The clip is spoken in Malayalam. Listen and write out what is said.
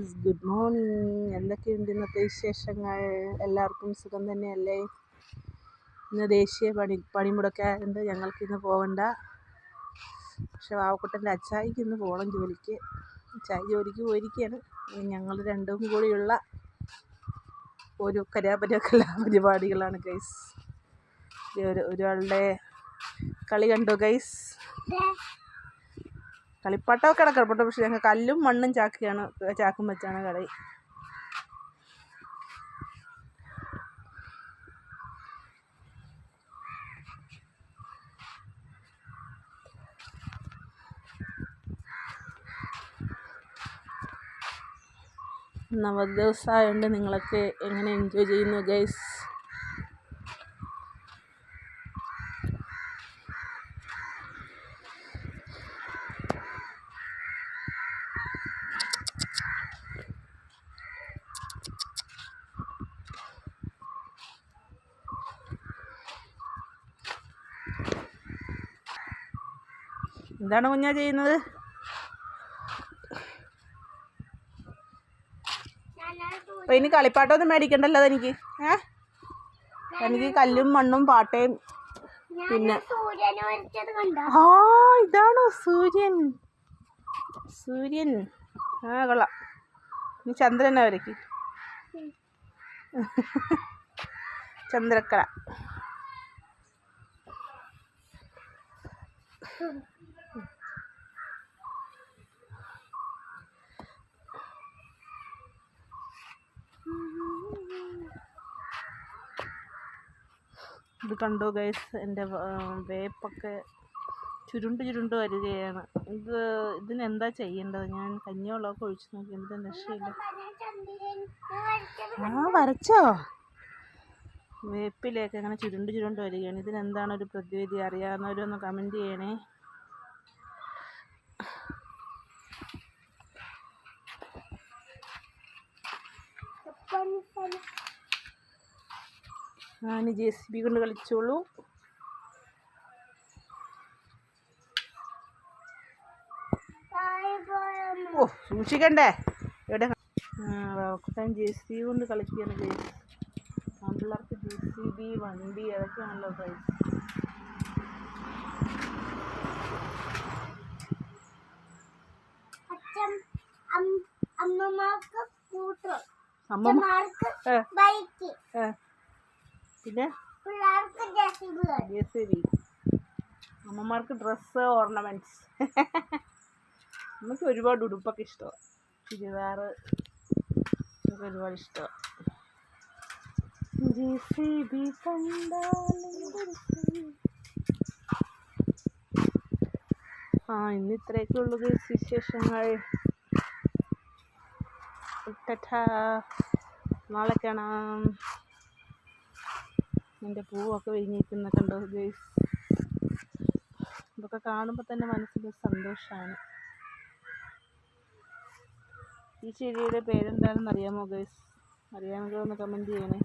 Guys, good morning. എന്തൊക്കെയുണ്ട് ഇന്നത്തെ വിശേഷങ്ങൾ? എല്ലാവർക്കും സുഖം തന്നെയല്ലേ? ഇന്ന് ദേശീയ പണിമുടക്കായതുകൊണ്ട് ഞങ്ങൾക്കിന്ന് പോകണ്ട. പക്ഷെ വാവക്കുട്ടൻ്റെ അച്ചായിക്ക് ഇന്ന് പോകണം ജോലിക്ക്. അച്ചായി ജോലിക്ക് പോയിരിക്കുകയാണ്. ഞങ്ങൾ രണ്ടും കൂടിയുള്ള ഒരു കലാപരിപാടികളാണ് ഗൈസ്. ഒരാളുടെ കളി കണ്ടോ ഗൈസ്? കളിപ്പാട്ടമൊക്കെ കിടക്കട്ടെ, പക്ഷെ ഞങ്ങൾ കല്ലും മണ്ണും ചാക്കും വെച്ചാണ് കളി. നവദിവസമായതുകൊണ്ട് നിങ്ങളൊക്കെ എങ്ങനെ എൻജോയ് ചെയ്യുന്നു ഗൈസ്? എന്താണ് കുഞ്ഞാ ചെയ്യുന്നത്? അപ്പോൾ ഇനി കളിപ്പാട്ടമൊന്നും മേടിക്കണ്ടല്ലോ അതെനിക്ക്. എനിക്ക് കല്ലും മണ്ണും പാട്ടയും പിന്നെ ഇതാണോ സൂര്യൻ? സൂര്യൻ കൊള്ളാം. ഇനി ചന്ദ്രനെ വരയ്ക്ക്. ചന്ദ്രക്കല. ഇത് കണ്ടോ ഗൈസ്, എൻ്റെ വേപ്പൊക്കെ ചുരുണ്ട് വരികയാണ്. ഇതിനെന്താ ചെയ്യേണ്ടത്? ഞാൻ കഞ്ഞിവെള്ളമൊക്കെ ഒഴിച്ച് നോക്കി, എന്നിട്ട് രക്ഷയില്ല. വരച്ചോ? വേപ്പിലേക്ക് അങ്ങനെ ചുരുണ്ട് വരികയാണ്. ഇതിനെന്താണ് ഒരു പ്രതിവിധി? അറിയാവുന്നവരൊന്ന് കമൻറ്റ് ചെയ്യണേ. ഞാൻ JCB കൊണ്ട് കളിച്ചോളൂ. സൂക്ഷിക്കണ്ടേ? എവിടെ JCB കൊണ്ട് കളിക്കുകയാണ് ഗൈസ്. ആൺപിള്ളേർക്ക് JCB വണ്ടി അതൊക്കെയാണല്ലോ ഗൈസ്. പിന്നെ JCB, അമ്മമാർക്ക് ഡ്രസ്സ്, ഓർണമെൻറ്റ്സ്. നമുക്ക് ഒരുപാട് ഉടുപ്പൊക്കെ ഇഷ്ടമാണ്. ചുരിദാറ് നമുക്ക് ഒരുപാട് ഇഷ്ടമാണ്. JCB ഇന്ന് ഇത്രയൊക്കെ ഉള്ളൂ വിശേഷങ്ങൾ. നാളെ കാണാം. എൻ്റെ പൂവൊക്കെ വിരിഞ്ഞിരിക്കുന്ന കണ്ടോ ഗൈസ്? ഇതൊക്കെ കാണുമ്പോൾ തന്നെ മനസ്സിന് സന്തോഷമാണ്. ഈ ചെടിയുടെ പേരെന്താണെന്ന് അറിയാമോ ഗൈസ്? അറിയാമെങ്കിൽ ഒന്ന് കമൻറ്റ് ചെയ്യണേ.